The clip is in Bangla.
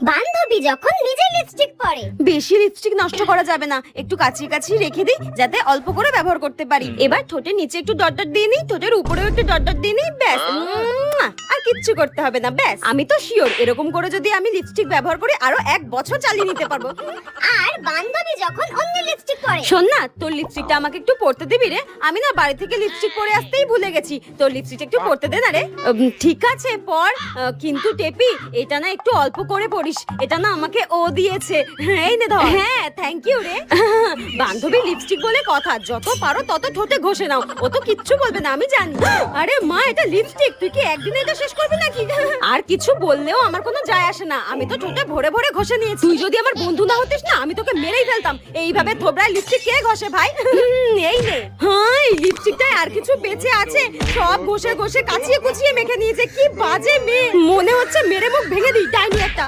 বান্ধবী যখন নিজে লিপস্টিক পরে। বেশি লিপস্টিক নষ্ট করা যাবে না, একটু কাছিয়ে কাছিয়ে রেখে দিই যাতে অল্প করে ব্যবহার করতে পারি। এবার ঠোঁটের নিচে একটু ডট ডট দিয়ে নিই, ঠোঁটের উপরেও একটু ডট ডট দিয়ে নিই, ব্যাস। আর কিচ্ছু করতে হবে না, ব্যাস। আমি তো শিওর এরকম করে যদি আমি লিপস্টিক ব্যবহার করি আরো 1 বছর চালিয়ে নিতে পারবো। আর বান্ধবী যখন অন্য লিপস্টিক পরে। শোন না, তোর লিপস্টিকটা আমাকে একটু পরতে দিবি রে? আমি না বাড়ি থেকে লিপস্টিক পরে আসতেই ভুলে গেছি। তোর লিপস্টিকটা একটু পরতে দে না রে। ঠিক আছে পর, কিন্তু টেপি এটা না একটু অল্প করে পরিস, এটা না আমাকে ও দিয়েছে। এই নে ধর। হ্যাঁ থ্যাংক ইউ রে। বান্ধবী লিপস্টিক বলে কথা, যত পারো তত ঠোঁটে ঘষে নাও, ও তো কিচ্ছু বলবে না আমি জানি। আরে মা, এটা লিপস্টিক, তুই কি একদিনে এটা শেষ করবি নাকি? আর কিছু বললেও আমার কোনো যায় আসে না, আমি তো ঠোঁটে ভরে ভরে ঘষে নিয়েছি। তুই যদি আমার বন্ধু না হতিস না, আমি তোকে মেরেই ফেলতাম। এইভাবে থোবরায় লিপস্টিক কে ঘষে ভাই? এই নে। হ্যাঁ, এই লিপস্টিকটায় আর কিছু বেঁচে আছে, সব ঘষে ঘষে কাচিয়ে কুচিয়ে মেখে নিয়েছে। কি বাজে মেয়ে, মনে হচ্ছে মেরে মুখ ভেঙে দিই, ডাইনি একটা।